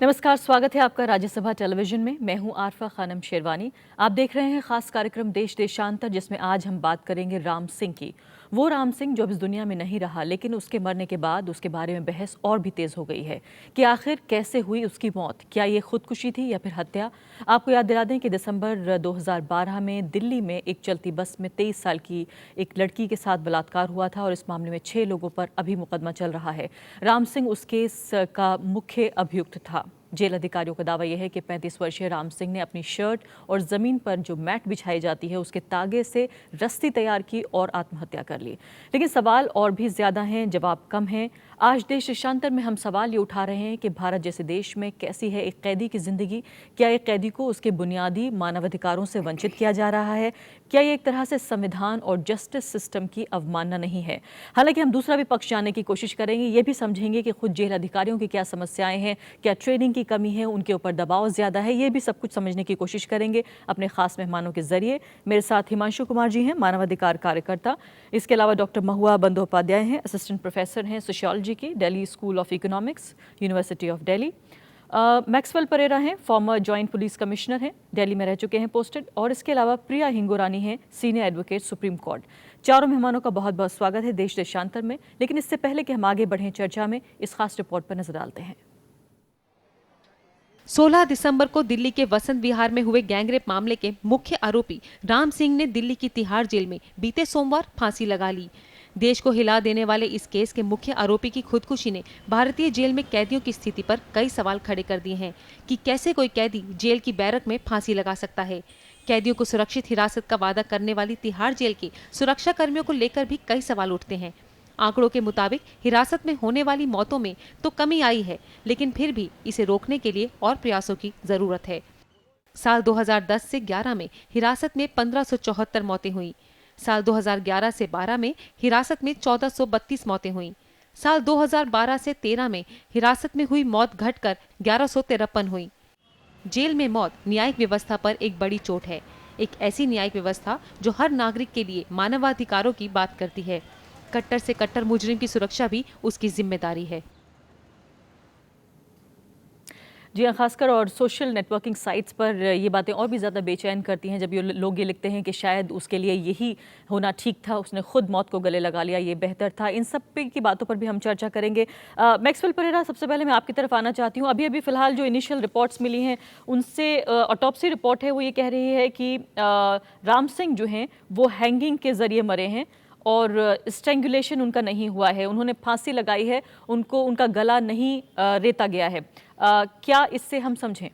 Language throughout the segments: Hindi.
नमस्कार, स्वागत है आपका राज्यसभा टेलीविजन में। मैं हूं आरफा खानम शेरवानी। आप देख रहे हैं खास कार्यक्रम देश देशांतर, जिसमें आज हम बात करेंगे राम सिंह की। वो राम सिंह जो अब इस दुनिया में नहीं रहा, लेकिन उसके मरने के बाद उसके बारे में बहस और भी तेज हो गई है कि आखिर कैसे हुई उसकी मौत। क्या ये खुदकुशी थी या फिर हत्या? आपको याद दिला दें कि दिसंबर 2012 में दिल्ली में एक चलती बस में 23 साल की एक लड़की के साथ बलात्कार हुआ था और इस मामले में 6 लोगों पर अभी मुकदमा चल रहा है। राम सिंह उस केस का मुख्य अभियुक्त था। जेल अधिकारियों का दावा यह है कि 35 वर्षीय राम सिंह ने अपनी शर्ट और जमीन पर जो मैट बिछाई जाती है उसके तागे से रस्सी तैयार की और आत्महत्या कर ली। लेकिन सवाल और भी ज्यादा हैं, जवाब कम हैं। आज देश देशांतर में हम सवाल ये उठा रहे हैं कि भारत जैसे देश में कैसी है एक कैदी की जिंदगी? क्या एक कैदी को उसके बुनियादी मानवाधिकारों से वंचित किया जा रहा है? क्या ये एक तरह से संविधान और जस्टिस सिस्टम की अवमानना नहीं है? हालांकि हम दूसरा भी पक्ष जानने की कोशिश करेंगे, ये भी समझेंगे कि खुद जेल अधिकारियों की क्या समस्याएं हैं, क्या ट्रेनिंग की कमी है, उनके ऊपर दबाव ज्यादा है। ये भी सब कुछ समझने की कोशिश करेंगे अपने खास मेहमानों के जरिए। मेरे साथ हिमांशु कुमार जी हैं, मानवाधिकार कार्यकर्ता। इसके अलावा डॉक्टर महुआ बंदोपाध्याय हैं, असिस्टेंट प्रोफेसर हैं सोशियोलॉजी की, Delhi school of economics, university of Delhi. Maxwell Pereira हैं, फॉर्मर जॉइंट पुलिस कमिश्नर हैं, दिल्ली में रह चुके हैं पोस्टेड। और इसके अलावा प्रिया हिंगोरानी हैं, सीनियर एडवोकेट सुप्रीम कोर्ट। चारों मेहमानों का बहुत बहुत स्वागत है देश देशांतर में। लेकिन इससे पहले कि हम आगे बढ़ें चर्चा में, इस खास रिपोर्ट पर नजर डालते हैं। 16 दिसंबर को दिल्ली के वसंत विहार में हुए गैंगरेप मामले के मुख्य आरोपी राम सिंह ने दिल्ली की तिहाड़ जेल में बीते सोमवार फांसी लगा ली। देश को हिला देने वाले इस केस के मुख्य आरोपी की खुदकुशी ने भारतीय जेल में कैदियों की स्थिति पर कई सवाल खड़े कर दिए हैं कि कैसे कोई कैदी जेल की बैरक में फांसी लगा सकता है। कैदियों को सुरक्षित हिरासत का वादा करने वाली तिहाड़ जेल के सुरक्षा कर्मियों को लेकर भी कई सवाल उठते हैं। आंकड़ों के मुताबिक हिरासत में होने वाली मौतों में तो कमी आई है, लेकिन फिर भी इसे रोकने के लिए और प्रयासों की जरूरत है। साल 2010 से 11 में हिरासत में 1574 मौतें हुई। साल 2011 से 12 में हिरासत में 1432 मौतें हुई। साल 2012 से 13 में हिरासत में हुई मौत घटकर 1153 हुई। जेल में मौत न्यायिक व्यवस्था पर एक बड़ी चोट है, एक ऐसी न्यायिक व्यवस्था जो हर नागरिक के लिए मानवाधिकारों की बात करती है। कट्टर से कट्टर मुजरिम की सुरक्षा भी उसकी जिम्मेदारी है। जी हाँ, खासकर और सोशल नेटवर्किंग साइट्स पर ये बातें और भी ज़्यादा बेचैन करती हैं जब ये लोग ये लिखते हैं कि शायद उसके लिए यही होना ठीक था, उसने खुद मौत को गले लगा लिया, ये बेहतर था। इन सब पे की बातों पर भी हम चर्चा करेंगे। मैक्सवेल परेरा, सबसे पहले मैं आपकी तरफ आना चाहती हूँ। अभी अभी फिलहाल जो इनिशियल रिपोर्ट्स मिली हैं उनसे, ऑटोप्सी रिपोर्ट है वो ये कह रही है कि राम सिंह जो हैं वो हैंगिंग के ज़रिए मरे हैं और स्ट्रेंगुलेशन उनका नहीं हुआ है, उन्होंने फांसी लगाई है, उनको उनका गला नहीं रेता गया है। क्या इससे हम समझें?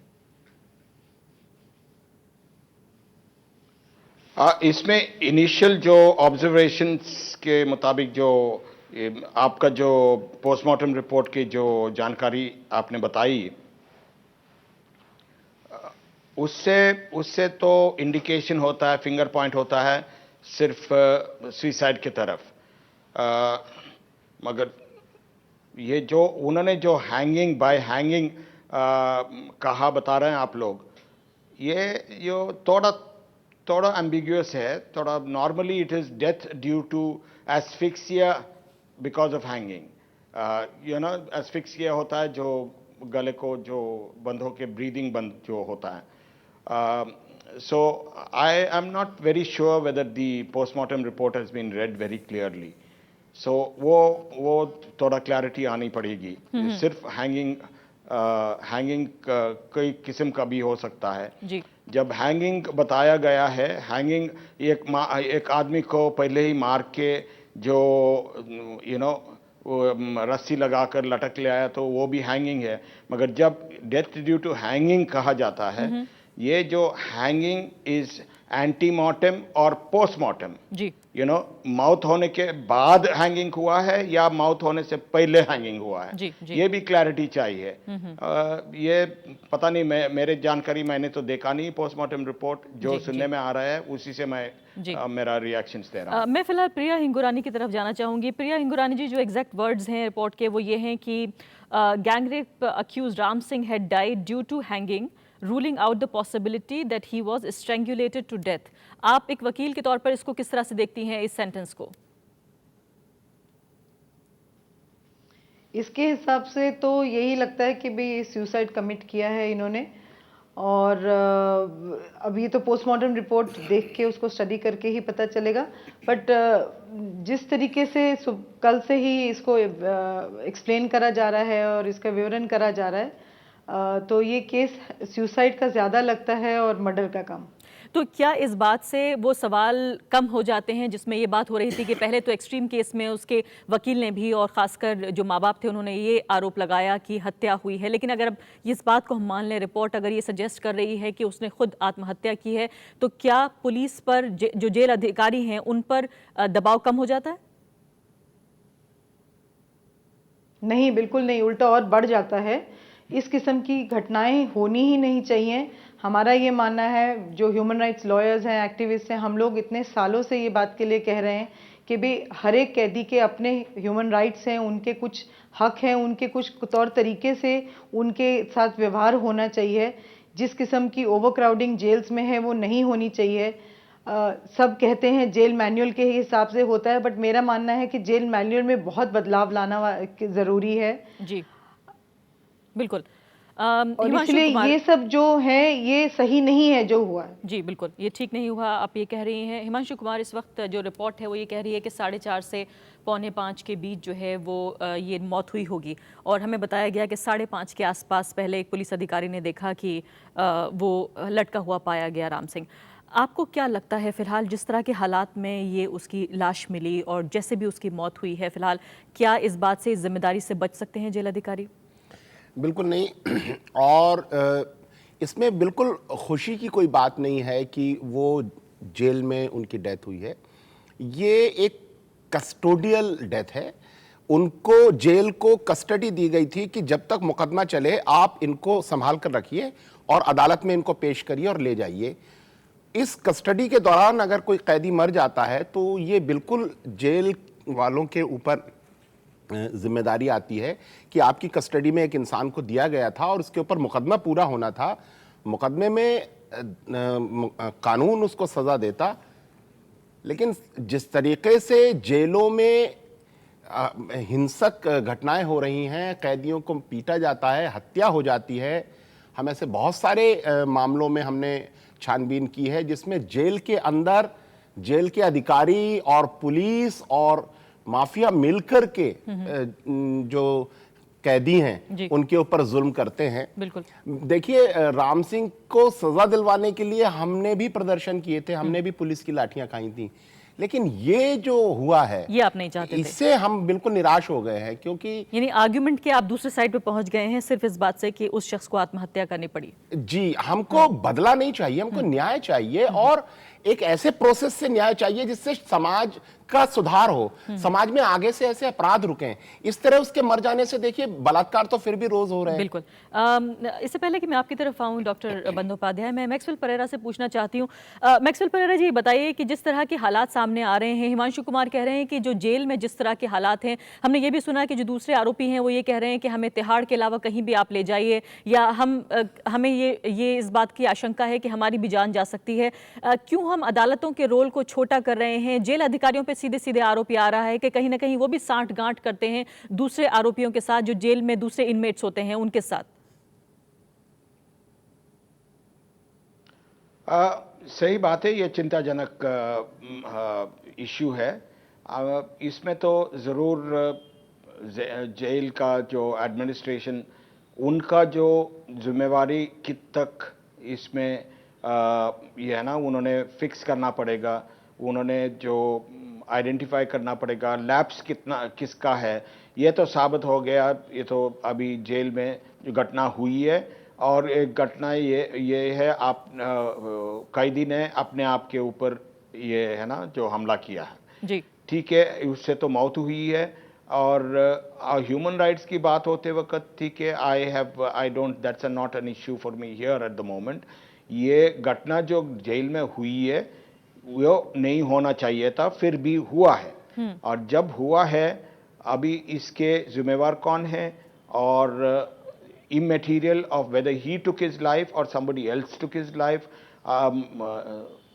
इसमें इनिशियल जो ऑब्जर्वेशंस के मुताबिक जो आपका जो पोस्टमार्टम रिपोर्ट की जो जानकारी आपने बताई, उससे उससे तो इंडिकेशन होता है, फिंगर पॉइंट होता है सिर्फ सुसाइड की तरफ। मगर ये जो उन्होंने जो हैंगिंग बाय हैंगिंग कहा बता रहे हैं आप लोग, ये थोड़ा थोड़ा एम्बिग्यूअस है। थोड़ा normally it is death due to asphyxia because of hanging. Asphyxia होता है जो गले को जो बंद होकर ब्रीदिंग बंद जो होता है। So I am not very sure whether the postmortem report has been read very clearly. So वो थोड़ा क्लैरिटी आनी पड़ेगी। सिर्फ हैंगिंग कई किस्म का भी हो सकता है जी। जब हैंगिंग बताया गया है, हैंगिंग एक आदमी को पहले ही मार के जो रस्सी लगाकर लटक ले आया तो वो भी हैंगिंग है। मगर जब डेथ ड्यू टू हैंगिंग कहा जाता है, ये जो हैंगिंग इज एंटीमॉर्टम और पोस्टमार्टम। जी। माउथ होने के बाद हैंगिंग हुआ है या माउथ होने से पहले हैंगिंग हुआ है, जी, जी। ये भी क्लैरिटी चाहिए। ये पता नहीं, मेरे जानकारी मैंने तो देखा नहीं पोस्टमार्टम रिपोर्ट, जो जी, सुनने जी। में आ रहा है उसी से मैं मेरा रिएक्शंस दे रहा हूँ। मैं फिलहाल प्रिया हिंगोरानी की तरफ जाना चाहूंगी। प्रिया हिंगोरानी जी, जो एग्जैक्ट वर्ड्स हैं रिपोर्ट के वो ये हैं कि gangrape accused Ram Singh had died due to hanging, ruling out the possibility that he was strangulated to death. आप एक वकील के तौर पर इसको किस तरह से देखती हैं, इस सेंटेंस को? इसके हिसाब से तो यही लगता है कि भाई सुसाइड कमिट किया है इन्होंने। और अभी तो पोस्टमार्टम रिपोर्ट देख के उसको स्टडी करके ही पता चलेगा। बट जिस तरीके से कल से ही इसको एक्सप्लेन करा जा रहा है और इसका विवरण करा जा रहा है, तो ये केस सुसाइड का ज़्यादा लगता है और मर्डर का कम। तो क्या इस बात से वो सवाल कम हो जाते हैं जिसमें ये बात हो रही थी कि पहले तो एक्सट्रीम केस में उसके वकील ने भी और ख़ासकर जो माँ बाप थे उन्होंने ये आरोप लगाया कि हत्या हुई है, लेकिन अगर अब इस बात को हम मान लें, रिपोर्ट अगर ये सजेस्ट कर रही है कि उसने खुद आत्महत्या की है, तो क्या पुलिस पर जो जेल अधिकारी हैं उन पर दबाव कम हो जाता है? नहीं, बिल्कुल नहीं, उल्टा और बढ़ जाता है। इस किस्म की घटनाएं होनी ही नहीं चाहिए। हमारा ये मानना है, जो ह्यूमन राइट्स लॉयर्स हैं, एक्टिविस्ट हैं, हम लोग इतने सालों से ये बात के लिए कह रहे हैं कि भाई हर एक कैदी के अपने ह्यूमन राइट्स हैं, उनके कुछ हक हैं, उनके कुछ तौर तरीके से उनके साथ व्यवहार होना चाहिए। जिस किस्म की ओवरक्राउडिंग जेल्स में है वो नहीं होनी चाहिए। सब कहते हैं जेल मैनुअल के हिसाब से होता है, बट मेरा मानना है कि जेल मैनुअल में बहुत बदलाव लाना ज़रूरी है। जी बिल्कुल। और हिमांशु इसलिए कुमार, ये सब जो है ये सही नहीं है जो हुआ है। जी बिल्कुल, ये ठीक नहीं हुआ, आप ये कह रही हैं। हिमांशु कुमार, इस वक्त जो रिपोर्ट है वो ये कह रही है कि 4:30 से 4:45 के बीच जो है वो ये मौत हुई होगी, और हमें बताया गया कि 5:30 के आसपास पहले एक पुलिस अधिकारी ने देखा कि वो लटका हुआ पाया गया राम सिंह। आपको क्या लगता है फिलहाल जिस तरह के हालात में ये उसकी लाश मिली और जैसे भी उसकी मौत हुई है, फिलहाल क्या इस बात से, इस जिम्मेदारी से बच सकते हैं जेल अधिकारी? बिल्कुल नहीं। और इसमें बिल्कुल खुशी की कोई बात नहीं है कि वो जेल में उनकी डेथ हुई है। ये एक कस्टोडियल डेथ है। उनको जेल को कस्टडी दी गई थी कि जब तक मुकदमा चले आप इनको संभाल कर रखिए और अदालत में इनको पेश करिए और ले जाइए। इस कस्टडी के दौरान अगर कोई कैदी मर जाता है तो ये बिल्कुल जेल वालों के ऊपर जिम्मेदारी आती है कि आपकी कस्टडी में एक इंसान को दिया गया था और उसके ऊपर मुकदमा पूरा होना था। मुकदमे में कानून उसको सज़ा देता, लेकिन जिस तरीके से जेलों में हिंसक घटनाएं हो रही हैं, कैदियों को पीटा जाता है, हत्या हो जाती है, हम ऐसे बहुत सारे मामलों में हमने छानबीन की है जिसमें जेल के अंदर जेल के अधिकारी और पुलिस और माफिया मिलकर के जो कैदी हैं उनके ऊपर जुल्म करते हैं। बिल्कुल। देखिए, राम सिंह को सजा दिलवाने के लिए हमने भी प्रदर्शन किए थे, हमने भी पुलिस की लाठियां खाई थी, लेकिन ये जो हुआ है ये आप नहीं चाहते थे। इससे हम बिल्कुल निराश हो गए हैं, क्योंकि यानी आर्ग्यूमेंट के आप दूसरे साइड पे पहुंच गए हैं सिर्फ इस बात से कि उस शख्स को आत्महत्या करनी पड़ी। जी, हमको बदला नहीं चाहिए, हमको न्याय चाहिए, और एक ऐसे प्रोसेस से न्याय चाहिए जिससे समाज का सुधार हो, समाज में आगे से ऐसे अपराध रुकें। इस तरह उसके मर जाने से देखिए बलात्कार तो फिर भी रोज हो रहे हैं। बिल्कुल। इससे पहले कि मैं आपकी तरफ आऊँ डॉक्टर बंदोपाध्याय, मैं मैक्सवेल परेरा से पूछना चाहती हूँ। मैक्सवेल परेरा जी, बताइए कि जिस तरह के हालात सामने आ रहे हैं, हिमांशु कुमार कह रहे हैं कि जो जेल में जिस तरह के हालात हैं, हमने ये भी सुना कि जो दूसरे आरोपी हैं वो ये कह रहे हैं कि हमें तिहाड़ के अलावा कहीं भी आप ले जाइए, या हमें ये इस बात की आशंका है कि हमारी भी जान जा सकती है। क्यों हम अदालतों के रोल को छोटा कर रहे हैं? जेल अधिकारियों पे सीधे सीधे आरोप आ रहा है कि कहीं ना कहीं वो भी सांठ-गांठ करते हैं दूसरे आरोपियों के साथ, जो जेल में दूसरे इनमेट्स होते हैं उनके साथ। सही बात है, ये चिंताजनक इश्यू है। इसमें तो ज़रूर जेल का जो एडमिनिस्ट्रेशन, उनका जो जिम्मेवारी कित तक इसमें ये है ना, उन्होंने फिक्स करना पड़ेगा, उन्होंने जो आइडेंटिफाई करना पड़ेगा लैप्स किसका है। ये तो साबित हो गया, ये तो अभी जेल में जो घटना हुई है, और एक घटना ये है, आप कैदी ने अपने आप के ऊपर ये है ना जो हमला किया है। जी ठीक है, उससे तो मौत हुई है। और ह्यूमन राइट्स की बात होते वक्त, ठीक है, I don't, that's not an issue for me here at the moment. ये घटना जो जेल में हुई है वो नहीं होना चाहिए था, फिर भी हुआ है। और जब हुआ है, अभी इसके जिम्मेवार कौन है, और immaterial of whether he took his life or somebody else took his life,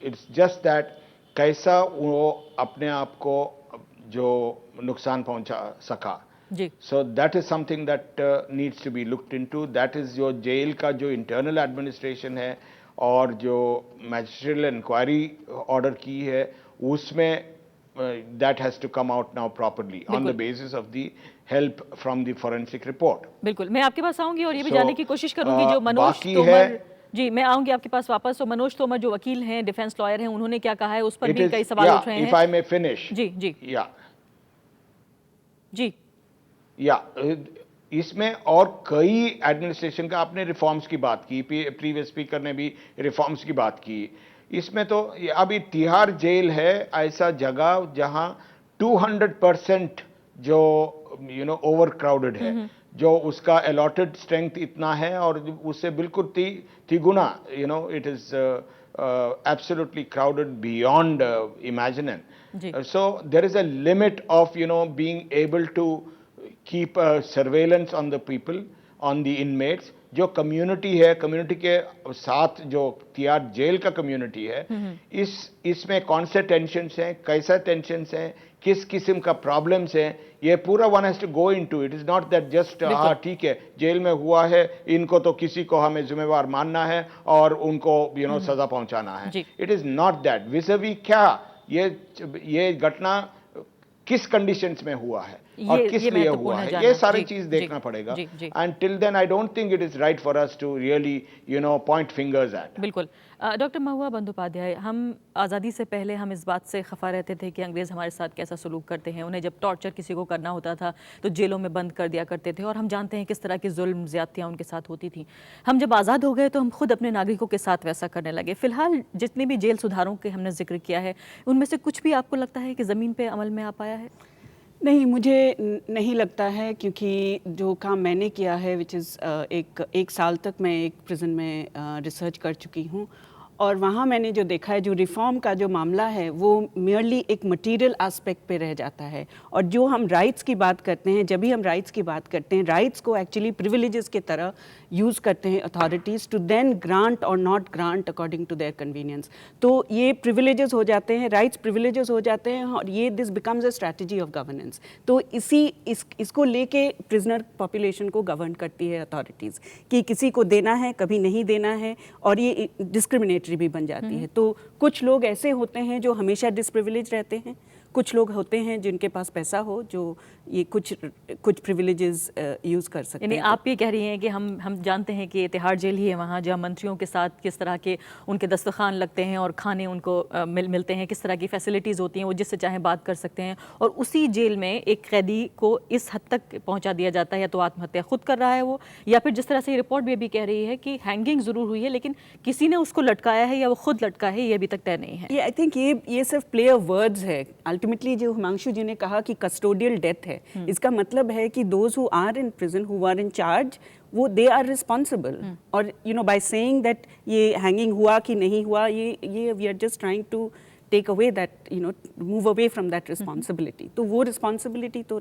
it's just that कैसा वो अपने आप को जो नुकसान पहुंचा सका। जी। So that is something that needs to be looked into. That is जो जेल का जो इंटरनल एडमिनिस्ट्रेशन है और जो मैजिस्ट्रियल इंक्वायरी ऑर्डर की है, उसमें that has to come out now properly on the basis of the help from the forensic report. बिल्कुल, मैं आपके पास आऊंगी और ये भी So, जानने की कोशिश करूंगी जो मनोज बाकी तोमर, है- जी मैं आऊंगी आपके पास वापस। तो मनोज तोमर जो वकील हैं, डिफेंस लॉयर हैं, उन्होंने क्या कहा है उस पर It भी is- कई सवाल yeah, उठ रहे if हैं। I may finish. Ji ji Yeah, ji yeah. इसमें और कई एडमिनिस्ट्रेशन का, आपने रिफॉर्म्स की बात की, प्रीवियस स्पीकर ने भी रिफॉर्म्स की बात की। इसमें तो अभी तिहाड़ जेल है ऐसा जगह जहां 200% जो ओवर क्राउडेड है, जो उसका अलॉटेड स्ट्रेंथ इतना है और उससे बिल्कुल तिगुना, it is absolutely crowded beyond imagining. So there is a limit of being able to keep surveillance on the people, on the inmates। जो कम्युनिटी है, कम्युनिटी के साथ जो तिहाड़ जेल का कम्युनिटी है, इसमें कौन से टेंशन्स हैं, कैसा टेंशन्स हैं, किस किस्म का प्रॉब्लम्स हैं, ये पूरा one has to go into. It is not that just हाँ ठीक है जेल में हुआ है, इनको तो किसी को हमें जिम्मेवार मानना है और उनको सजा पहुंचाना है। It is not that. Vis-a-vis क्या ये घटना किस कंडीशंस में हुआ है और किस लिए हुआ है, ये सारी चीज देखना पड़ेगा। And till then I don't think it is right for us to really point fingers at. बिल्कुल। डॉक्टर महुआ बंदोपाध्याय, हम आज़ादी से पहले हम इस बात से खफा रहते थे कि अंग्रेज़ हमारे साथ कैसा सलूक करते हैं। उन्हें जब टॉर्चर किसी को करना होता था तो जेलों में बंद कर दिया करते थे और हम जानते हैं किस तरह की जुल्म ज़्यादतियाँ उनके साथ होती थी। हम जब आज़ाद हो गए तो हम खुद अपने नागरिकों के साथ वैसा करने लगे। फ़िलहाल जितने भी जेल सुधारों के हमने जिक्र किया है, उनमें से कुछ भी आपको लगता है कि ज़मीन पर अमल में आ पाया है? नहीं, मुझे नहीं लगता है, क्योंकि जो काम मैंने किया है विच इज़ एक साल तक मैं एक प्रिजन में रिसर्च कर चुकी हूँ और वहाँ मैंने जो देखा है, जो रिफॉर्म का जो मामला है वो मेयरली एक मटेरियल एस्पेक्ट पे रह जाता है। और जो हम राइट्स की बात करते हैं, जब भी हम राइट्स की बात करते हैं, राइट्स को एक्चुअली प्रिविलेजेस की तरह यूज़ करते हैं अथॉरिटीज़ टू देन ग्रांट और not grant according to their convenience. तो ये प्रिविलेजेस हो जाते हैं, राइट्स प्रिविलेजेस हो जाते हैं और ये this becomes a strategy of governance. तो इसको लेके प्रिजनर पॉपुलेशन को गवर्न करती है अथॉरिटीज़ कि किसी को देना है, कभी नहीं देना है, और ये डिस्क्रिमिनेटरी भी बन जाती है। तो कुछ लोग ऐसे होते हैं जो हमेशा डिसप्रिविलेज रहते हैं, कुछ लोग होते हैं जिनके पास पैसा हो जो ये कुछ प्रिविलेजेस यूज़ कर सकते हैं। आप ये कह रही हैं कि हम जानते हैं कि तिहाड़ जेल ही है वहाँ जहाँ मंत्रियों के साथ किस तरह के उनके दस्तरखान लगते हैं और खाने उनको मिलते हैं, किस तरह की फैसिलिटीज़ होती हैं, वो जिससे चाहे बात कर सकते हैं। और उसी जेल में एक कैदी को इस हद तक पहुँचा दिया जाता है, या तो आत्महत्या खुद कर रहा है वो, या फिर जिस तरह से रिपोर्ट भी अभी कह रही है कि हैंगिंग ज़रूर हुई है लेकिन किसी ने उसको लटकाया है या वो खुद लटका है, ये अभी तक तय नहीं है। ये आई थिंक ये सिर्फ प्ले ऑफ वर्ड्स है। अल्टीमेटली जो हिमांशु जी ने कहा कि कस्टोडियल डेथ है, इसका मतलब है कि those who are in prison, who are in charge, वो दे आर रिस्पॉन्सिबल। और बाय सेइंग दैट ये हैंगिंग हुआ कि नहीं हुआ, ये we are just trying to take away that move away from that responsibility. तो वो रिस्पॉन्सिबिलिटी तो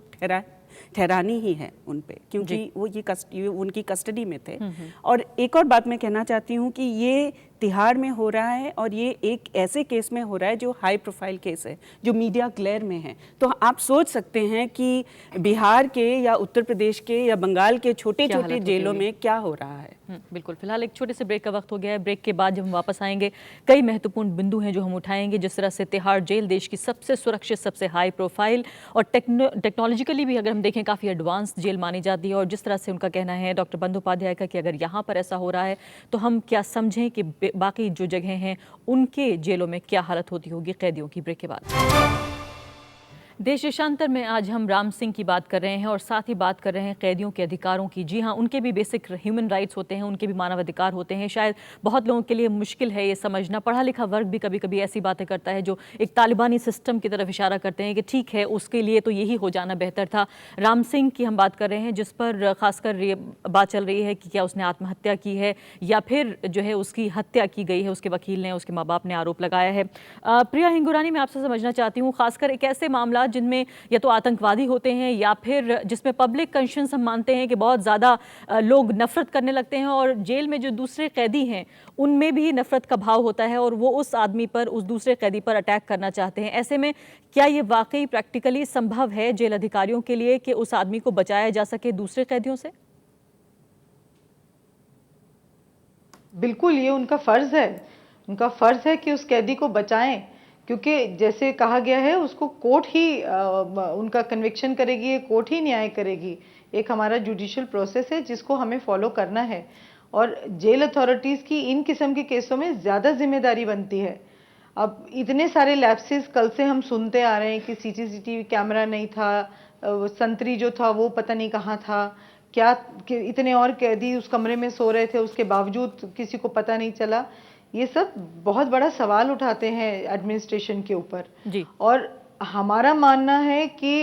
ठहरानी ही है उन पे, क्योंकि वो ये उनकी कस्टडी में थे। और एक और बात मैं कहना चाहती हूँ कि ये तिहाड़ में हो रहा है और ये एक ऐसे केस में हो रहा है जो हाई प्रोफाइल केस है, जो मीडिया ग्लेयर में है। तो आप सोच सकते हैं कि बिहार के या उत्तर प्रदेश के या बंगाल के छोटे छोटे जेलों में क्या हो रहा है। बिल्कुल। फिलहाल एक छोटे से ब्रेक का वक्त हो गया है। ब्रेक के बाद जब हम वापस आएंगे, कई महत्वपूर्ण बिंदु हैं जो हम उठाएंगे, जिस तरह से तिहाड़ जेल देश की सबसे सुरक्षित, सबसे हाई प्रोफाइल और टेक्नोलॉजिकली भी अगर हम देखें काफ़ी एडवांस जेल मानी जाती है। और जिस तरह से उनका कहना है डॉक्टर बंदोपाध्याय का कि अगर यहाँ पर ऐसा हो रहा है तो हम क्या समझें कि बाकी जो जगह हैं उनके जेलों में क्या हालत होती होगी कैदियों की। ब्रेक के बाद देश देशांतर में आज हम राम सिंह की बात कर रहे हैं और साथ ही बात कर रहे हैं कैदियों के अधिकारों की। जी हाँ, उनके भी बेसिक ह्यूमन राइट्स होते हैं, उनके भी मानवाधिकार होते हैं। शायद बहुत लोगों के लिए मुश्किल है ये समझना। पढ़ा लिखा वर्ग भी कभी कभी ऐसी बातें करता है जो एक तालिबानी सिस्टम की तरफ इशारा करते हैं कि ठीक है उसके लिए तो यही हो जाना बेहतर था। राम सिंह की हम बात कर रहे हैं, जिस पर खासकर ये बात चल रही है कि क्या उसने आत्महत्या की है या फिर जो है उसकी हत्या की गई है। उसके वकील ने, उसके माँ बाप ने आरोप लगाया है। प्रिया हिंगुरानी, मैं आपसे समझना चाहती हूँ खासकर एक ऐसे मामला जिनमें या तो आतंकवादी होते हैं या फिर जिसमें पब्लिक कंशंस हम मानते हैं कि बहुत ज़्यादा लोग नफरत करने लगते हैं, और जेल में जो दूसरे कैदी हैं उनमें भी नफरत का भाव होता है और वो उस आदमी पर, उस दूसरे कैदी पर अटैक करना चाहते हैं। ऐसे में क्या ये वाकई प्रैक्टिकली संभव है जेल अधिकारियों के लिए कि उस आदमी को बचाया जा सके दूसरे कैदियों से? बिल्कुल, ये उनका फ़र्ज़ है। उनका फ़र्ज़ है कि उस कैदी को बचाएं, क्योंकि जैसे कहा गया है उसको कोर्ट ही उनका कन्विक्शन करेगी, कोर्ट ही न्याय करेगी। एक हमारा जुडिशियल प्रोसेस है जिसको हमें फॉलो करना है, और जेल अथॉरिटीज़ की इन किस्म के केसों में ज़्यादा जिम्मेदारी बनती है। अब इतने सारे लैप्सेस कल से हम सुनते आ रहे हैं कि सीसीटीवी कैमरा नहीं था, संतरी जो था वो पता नहीं कहाँ था, क्या कि इतने और कैदी उस कमरे में सो रहे थे, उसके बावजूद किसी को पता नहीं चला। ये सब बहुत बड़ा सवाल उठाते हैं एडमिनिस्ट्रेशन के ऊपर जी। और हमारा मानना है कि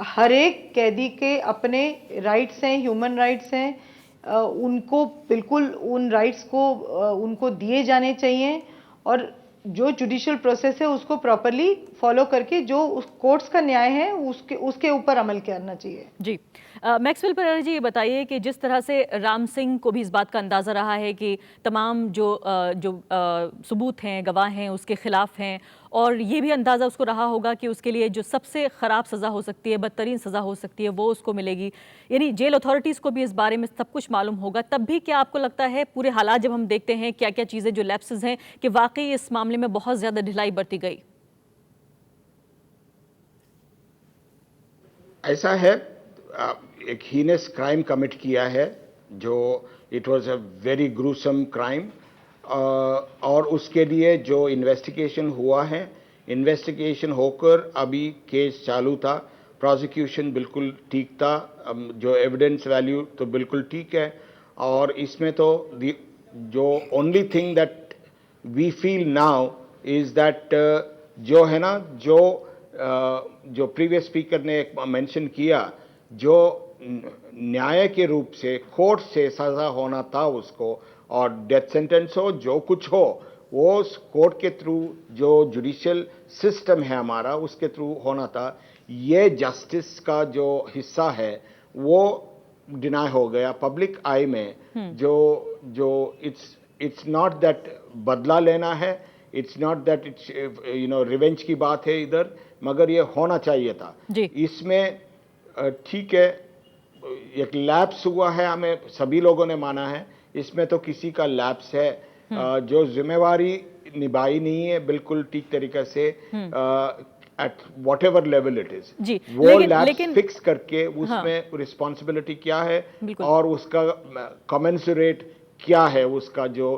हर एक कैदी के अपने राइट्स हैं, ह्यूमन राइट्स हैं, उनको बिल्कुल उन राइट्स को उनको दिए जाने चाहिए, और जो जुडिशियल प्रोसेस है उसको प्रॉपरली फॉलो करके जो उस कोर्ट्स का न्याय है उसके ऊपर अमल करना चाहिए। जी। मैक्सवेल परेरा जी, ये बताइए कि जिस तरह से राम सिंह को भी इस बात का अंदाज़ा रहा है कि तमाम जो सबूत हैं, गवाह हैं, उसके खिलाफ हैं, और ये भी अंदाज़ा उसको रहा होगा कि उसके लिए जो सबसे ख़राब सज़ा हो सकती है, बदतरीन सज़ा हो सकती है, वो उसको मिलेगी। यानी जेल अथॉरिटीज़ को भी इस बारे में सब कुछ मालूम होगा। तब भी क्या आपको लगता है, पूरे हालात जब हम देखते हैं क्या क्या चीज़ें जो लैप्सेस हैं, कि वाकई इस मामले में बहुत ज़्यादा ढिलाई बरती गई? ऐसा है, एक हीनस क्राइम कमिट किया है जो it was a very gruesome crime, और उसके लिए जो इन्वेस्टिगेशन हुआ है, इन्वेस्टिगेशन होकर अभी केस चालू था, प्रोसिक्यूशन बिल्कुल ठीक था, जो एविडेंस वैल्यू तो बिल्कुल ठीक है, और इसमें तो जो only thing that we feel now is that जो है ना, जो प्रीवियस स्पीकर ने एक मेंशन किया, जो न्याय के रूप से कोर्ट से सजा होना था उसको, और डेथ सेंटेंस हो, जो कुछ हो, वो कोर्ट के थ्रू, जो जुडिशियल सिस्टम है हमारा, उसके थ्रू होना था। ये जस्टिस का जो हिस्सा है वो डिनाई हो गया पब्लिक आई में। जो इट्स नॉट दैट बदला लेना है, it's not that it's revenge की बात है इधर, मगर ये होना चाहिए था। इसमें ठीक है, एक लैप्स हुआ है, हमें सभी लोगों ने माना है, इसमें तो किसी का लैप्स है, जो जिम्मेवारी निभाई नहीं है बिल्कुल ठीक तरीके से, at whatever level it is, वो लैप्स फिक्स करके उसमें रिस्पॉन्सिबिलिटी क्या है और उसका कमेंसुरेट क्या है, उसका जो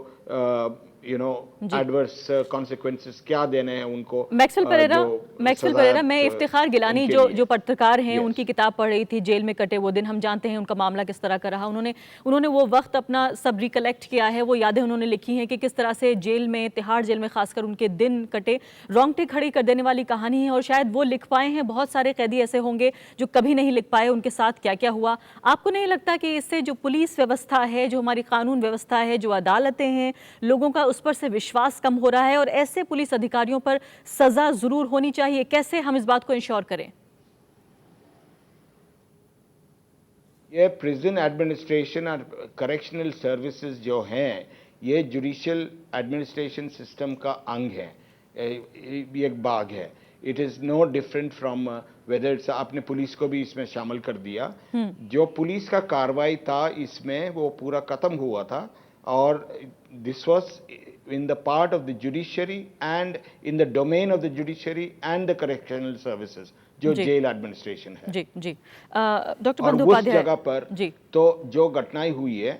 एडवर्स कॉन्सिक्वेंसेस क्या देने हैं उनको। मैक्सवेल परेरा, मैं इफ्तिखार गिलानी जो पत्रकार हैं, उनकी किताब पढ़ रही थी, जेल में कटे वो दिन। हम जानते हैं उनका मामला किस तरह का रहा। उन्होंने वो वक्त अपना सब रिकलेक्ट किया है, वो यादें उन्होंने लिखी हैं कि किस तरह से जेल में, तिहाड़ जेल में खासकर उनके दिन कटे। रोंगटे खड़ी कर देने वाली कहानी है, और शायद वो लिख पाए हैं। बहुत सारे कैदी ऐसे होंगे जो कभी नहीं लिख पाए उनके साथ क्या क्या हुआ। आपको नहीं लगता कि इससे जो पुलिस व्यवस्था है, जो हमारी कानून व्यवस्था है, जो अदालतें हैं, लोगों का उस पर से विश्वास कम हो रहा है, और ऐसे पुलिस अधिकारियों पर सजा जरूर होनी चाहिए? कैसे हम इस बात को इंश्योर करें? ये प्रिजन एडमिनिस्ट्रेशन और करेक्शनल सर्विसेज जो हैं, ये जुडिशियल एडमिनिस्ट्रेशन सिस्टम का अंग है, एक भाग है। It is no different from whether it's, आपने पुलिस को भी इसमें शामिल कर दिया। जो पुलिस का कार्रवाई था इसमें वो पूरा खत्म हुआ था, और this was in the part of the judiciary and in the domain of the judiciary and the correctional services, जो जेल एडमिनिस्ट्रेशन है। जी डॉक्टर और उस जगह पर जी, तो जो घटनाएं हुई है,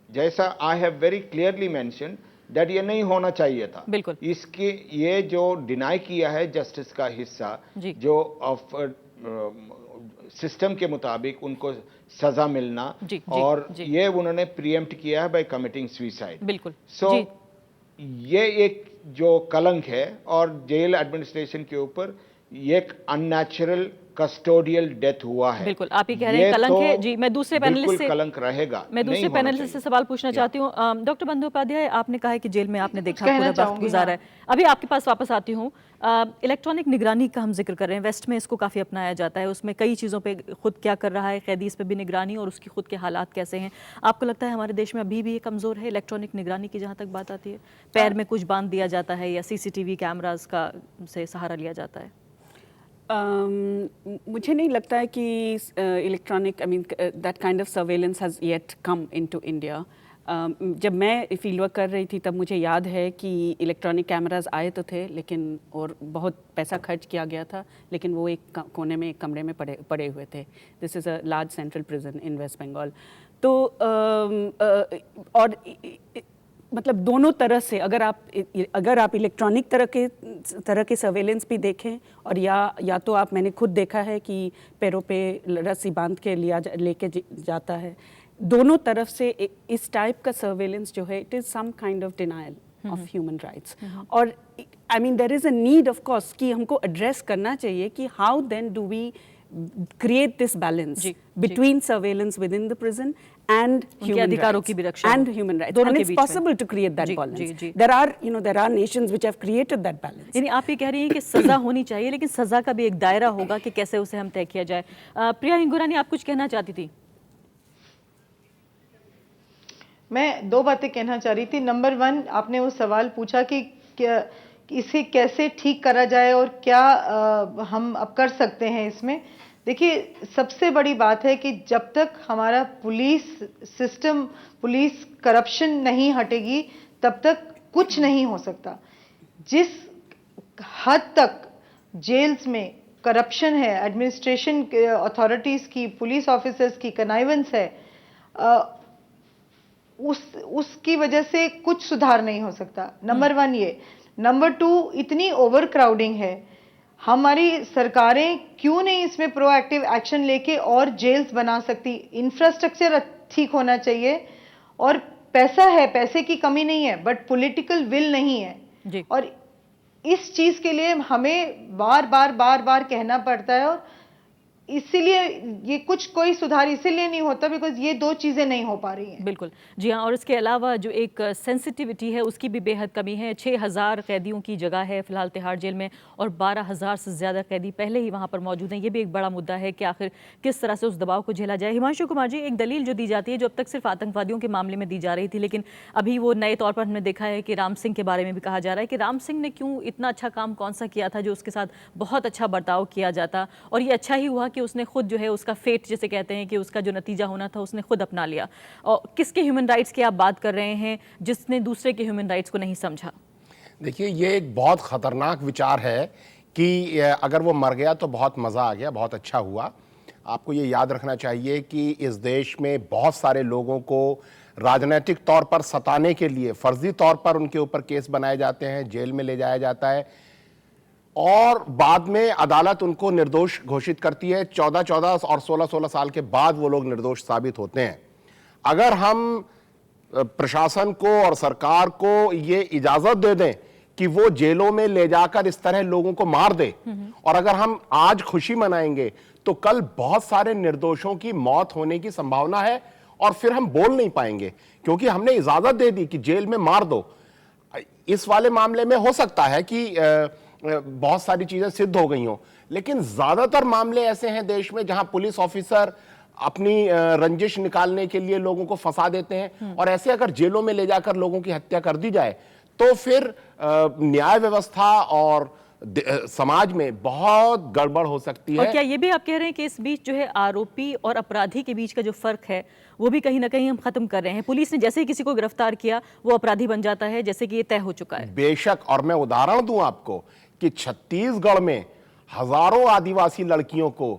जैसा I have very clearly mention that ये नहीं होना चाहिए था। बिल्कुल। इसके ये जो डिनाई किया है जस्टिस का हिस्सा, जो ऑफ सिस्टम के मुताबिक उनको सजा मिलना, और ये उन्होंने प्रीएम्प्ट किया है बाय कमिटिंग सुसाइड। बिल्कुल। सो ये एक जो कलंक है, और जेल एडमिनिस्ट्रेशन के ऊपर एक अननेचुरल कस्टोडियल डेथ हुआ है। बिल्कुल, आप ही कह रहे हैं ये कलंक तो है। जी, मैं दूसरे पैनलिस्ट बिल्कुल से कलंक रहेगा, मैं दूसरे नहीं होना पैनलिस्ट से चाहिए। सवाल पूछना चाहती हूँ। डॉक्टर बंदोपाध्याय, आपने कहा है कि जेल में आपने देखा कहना पूरा वक्त चाहूंगी, गुजारा हाँ। है। अभी आपके पास वापस आती हूँ। इलेक्ट्रॉनिक निगरानी का हम जिक्र कर रहे हैं, वेस्ट में इसको काफ़ी अपनाया जाता है। उसमें कई चीज़ों पे खुद क्या कर रहा है कैदी, इस पर भी निगरानी और उसकी खुद के हालात कैसे हैं। आपको लगता है हमारे देश में अभी भी ये कमज़ोर है इलेक्ट्रॉनिक निगरानी की, जहाँ तक बात आती है? पैर में कुछ बांध दिया जाता है या CCTV कैमराज का से सहारा लिया जाता है? मुझे नहीं लगता है कि electronic, I mean that kind of surveillance has yet come into India. जब मैं फील्ड वर्क कर रही थी तब मुझे याद है कि इलेक्ट्रॉनिक कैमरास आए तो थे, लेकिन और बहुत पैसा खर्च किया गया था, लेकिन वो एक कोने में एक कमरे में पड़े हुए थे। This is a large central prison in west Bengal. तो और मतलब दोनों तरह से अगर आप इलेक्ट्रॉनिक तरह के सर्वेलेंस भी देखें, और या तो आप, मैंने खुद देखा है कि पैरों पे रस्सी बांध के लेके जाता है। दोनों तरफ से इस टाइप का सर्वेलेंस जो है, it is some kind of denial of human rights. और I mean there is a need of course कि हमको एड्रेस करना चाहिए कि how then do we create this balance between surveillance within the prison and human rights and human rights, and it's possible to create that balance. There are nations which have created that balance. यानी आप ये कह रही हैं कि सजा होनी चाहिए, लेकिन सजा का भी एक दायरा होगा कि कैसे उसे हम तय किया जाए। प्रिया हिंगुरानी, आप कुछ कहना चाहती थी? मैं दो बातें कहना चाह रही थी। नंबर 1, आपने वो सवाल पूछा कि इसे कैसे ठीक करा जाए और क्या हम अब कर सकते हैं इसमें। देखिए, सबसे बड़ी बात है कि जब तक हमारा पुलिस सिस्टम, पुलिस करप्शन नहीं हटेगी, तब तक कुछ नहीं हो सकता। जिस हद तक जेल्स में करप्शन है, एडमिनिस्ट्रेशन अथॉरिटीज़ की, पुलिस ऑफिसर्स की कनाइवेंस है, उसकी वजह से कुछ सुधार नहीं हो सकता। नंबर 1 ये। नंबर 2, इतनी ओवर क्राउडिंग है, हमारी सरकारें क्यों नहीं इसमें प्रोएक्टिव एक्शन लेके और जेल्स बना सकती? इंफ्रास्ट्रक्चर ठीक होना चाहिए, और पैसा है, पैसे की कमी नहीं है, बट पॉलिटिकल विल नहीं है जी। और इस चीज के लिए हमें बार बार कहना पड़ता है, और इसीलिए ये कोई सुधार इसीलिए नहीं होता बिकॉज ये दो चीजें नहीं हो पा रही हैं। बिल्कुल जी हाँ। और इसके अलावा जो एक सेंसिटिविटी है उसकी भी बेहद कमी है। 6000 कैदियों की जगह है फिलहाल तिहाड़ जेल में, और 12000 से ज़्यादा कैदी पहले ही वहाँ पर मौजूद हैं। ये भी एक बड़ा मुद्दा है कि आखिर किस तरह से उस दबाव को झेला जाए। हिमांशु कुमार जी, एक दलील जो दी जाती है, जो अब तक सिर्फ आतंकवादियों के मामले में दी जा रही थी, लेकिन अभी वो नए तौर पर हमने देखा है कि राम सिंह के बारे में भी कहा जा रहा है कि राम सिंह ने क्यों इतना अच्छा काम कौन सा किया था जो उसके साथ बहुत अच्छा बर्ताव किया जाता, और ये अच्छा ही हुआ कि उसने खुद जो है उसका फेट जिसे कहते हैं कि उसका जो नतीजा होना था उसने खुद अपना लिया। और किसके ह्यूमन राइट्स की आप बात कर रहे हैं जिसने दूसरे के ह्यूमन राइट्स को नहीं समझा? देखिए, ये एक बहुत खतरनाक विचार है कि अगर वो मर गया तो बहुत मज़ा आ गया, बहुत अच्छा हुआ। आपको ये याद रखना चाहिए कि इस देश में बहुत सारे लोगों को राजनीतिक तौर पर सताने के लिए फर्जी तौर पर उनके ऊपर केस बनाए जाते हैं, जेल में ले जाया जाता है, और बाद में अदालत उनको निर्दोष घोषित करती है। 14-14 और 16-16 साल के बाद वो लोग निर्दोष साबित होते हैं। अगर हम प्रशासन को और सरकार को ये इजाजत दे दें कि वो जेलों में ले जाकर इस तरह लोगों को मार दे, और अगर हम आज खुशी मनाएंगे तो कल बहुत सारे निर्दोषों की मौत होने की संभावना है, और फिर हम बोल नहीं पाएंगे क्योंकि हमने इजाजत दे दी कि जेल में मार दो। इस वाले मामले में हो सकता है कि बहुत सारी चीजें सिद्ध हो गई हों, लेकिन ज्यादातर मामले ऐसे हैं देश में जहां पुलिस ऑफिसर अपनी रंजिश निकालने के लिए लोगों को फंसा देते हैं, और ऐसे अगर जेलों में ले जाकर लोगों की हत्या कर दी जाए तो फिर न्याय व्यवस्था और समाज में बहुत गड़बड़ हो सकती है। और क्या ये भी आप कह रहे हैं कि इस बीच जो है आरोपी और अपराधी के बीच का जो फर्क है वो भी कहीं ना कहीं हम खत्म कर रहे हैं? पुलिस ने जैसे ही किसी को गिरफ्तार किया वो अपराधी बन जाता है, जैसे कि ये तय हो चुका है। बेशक, और मैं उदाहरण दूं आपको कि छत्तीसगढ़ में हजारों आदिवासी लड़कियों को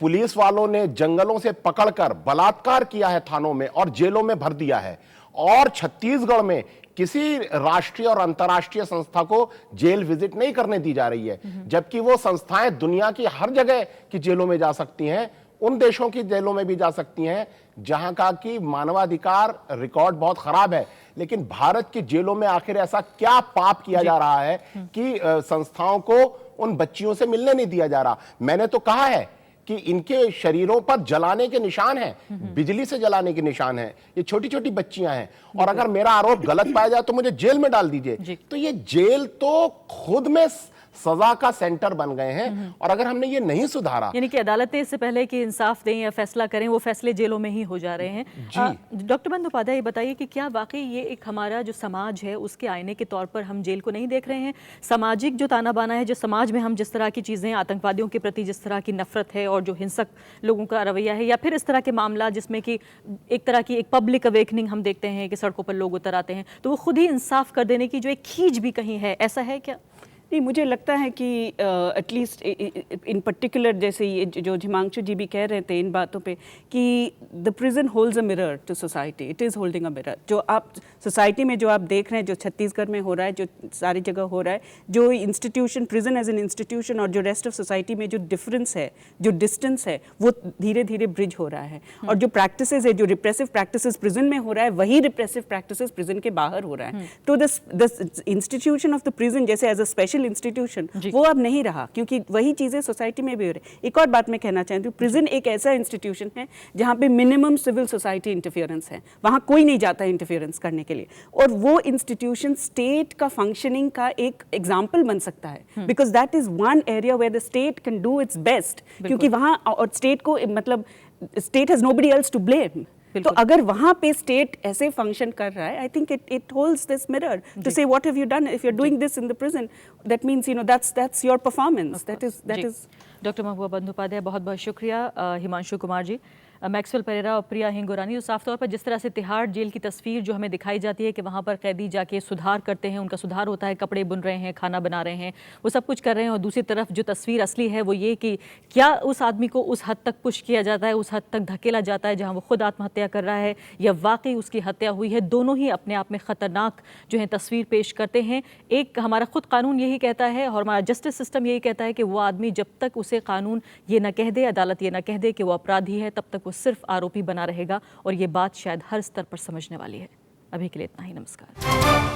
पुलिस वालों ने जंगलों से पकड़कर बलात्कार किया है थानों में और जेलों में भर दिया है, और छत्तीसगढ़ में किसी राष्ट्रीय और अंतर्राष्ट्रीय संस्था को जेल विजिट नहीं करने दी जा रही है, जबकि वो संस्थाएं दुनिया की हर जगह की जेलों में जा सकती हैं, उन देशों की जेलों में भी जा सकती हैं जहां का कि मानवाधिकार रिकॉर्ड बहुत खराब है। लेकिन भारत की जेलों में आखिर ऐसा क्या पाप किया जा रहा है कि संस्थाओं को उन बच्चियों से मिलने नहीं दिया जा रहा। मैंने तो कहा है कि इनके शरीरों पर जलाने के निशान हैं, बिजली से जलाने के निशान हैं। ये छोटी छोटी बच्चियां हैं और अगर मेरा आरोप गलत पाया जाए तो मुझे जेल में डाल दीजिए। तो ये जेल तो खुद में सजा का सेंटर बन गए हैं और अगर हमने ये नहीं सुधारा, यानी कि अदालतें इससे पहले कि इंसाफ दें या फैसला करें, वो फैसले जेलों में ही हो जा रहे हैं। डॉक्टर बंदोपाध्याय, ये बताइए कि क्या वाकई ये एक हमारा जो समाज है उसके आईने के तौर पर हम जेल को नहीं देख रहे हैं? सामाजिक जो ताना बाना है, जो समाज में हम जिस तरह की चीज़ें, आतंकवादियों के प्रति जिस तरह की नफरत है और जो हिंसक लोगों का रवैया है, या फिर इस तरह के मामला जिसमें कि एक तरह की एक पब्लिक अवेकनिंग हम देखते हैं कि सड़कों पर लोग उतर आते हैं, तो वो खुद ही इंसाफ कर देने की जो एक खींच भी कहीं है, ऐसा है क्या? नहीं, मुझे लगता है कि एटलीस्ट इन पर्टिकुलर, जैसे ये जो हिमांशु जी भी कह रहे थे इन बातों पे, कि the prison holds a mirror to society, it is holding a mirror. जो आप सोसाइटी में जो आप देख रहे हैं, जो छत्तीसगढ़ में हो रहा है, जो सारी जगह हो रहा है, जो institution, prison as an institution और जो रेस्ट ऑफ सोसाइटी में जो डिफरेंस है, जो डिस्टेंस है, वो धीरे धीरे ब्रिज हो रहा है। और जो प्रैक्टिसेस है, जो रिप्रेसिव प्रैक्टिसेस प्रिजन में हो रहा है, वही रिप्रेसिव प्रैक्टिसेस प्रिजन के बाहर हो रहा है। तो the institution of the prison जैसे एज अ स्पेशल इंस्टीट्यूशन वो अब नहीं रहा, क्योंकि वही चीजें सोसाइटी में भी हो रही है। एक और बात मैं कहना चाहती हूँ, प्रिजन एक ऐसा इंस्टीट्यूशन है जहाँ पे मिनिमम सिविल सोसाइटी इंटरफियरेंस है, वहाँ कोई नहीं जाता इंटरफियरेंस करने के लिए, और वो इंस्टीट्यूशन स्टेट का फंक्शनिंग का एक एग्जाम्पल बन सकता है, because that is one area where the state can do its best, क्योंकि वहाँ और स्टेट को मतलब state has nobody else to blame. तो अगर वहां पे स्टेट ऐसे फंक्शन कर रहा है, I think it holds this mirror to say what have you done, if you are doing this in the prison, that means you know that's your performance, that is. Doctor Mahbooba Bandopadhyay, बहुत बहुत शुक्रिया। हिमांशु कुमार जी, मैक्सवेल परेरा और प्रिया हिंगोरानी, जो साफ तौर पर जिस तरह से तिहाड़ जेल की तस्वीर जो हमें दिखाई जाती है कि वहाँ पर कैदी जाके सुधार करते हैं, उनका सुधार होता है, कपड़े बुन रहे हैं, खाना बना रहे हैं, वो सब कुछ कर रहे हैं, और दूसरी तरफ जो तस्वीर असली है वो ये कि क्या उस आदमी को उस हद तक पुश किया जाता है, उस हद तक धकेला जाता है जहाँ वो खुद आत्महत्या कर रहा है या वाकई उसकी हत्या हुई है। दोनों ही अपने आप में ख़तरनाक जो है तस्वीर पेश करते हैं। एक हमारा खुद कानून यही कहता है और हमारा जस्टिस सिस्टम यही कहता है कि वो आदमी जब तक उसे कानून ये न कह दे, अदालत ये न कह दे कि वो अपराधी है, तब तक वो सिर्फ आरोपी बना रहेगा, और ये बात शायद हर स्तर पर समझने वाली है। अभी के लिए इतना ही, नमस्कार।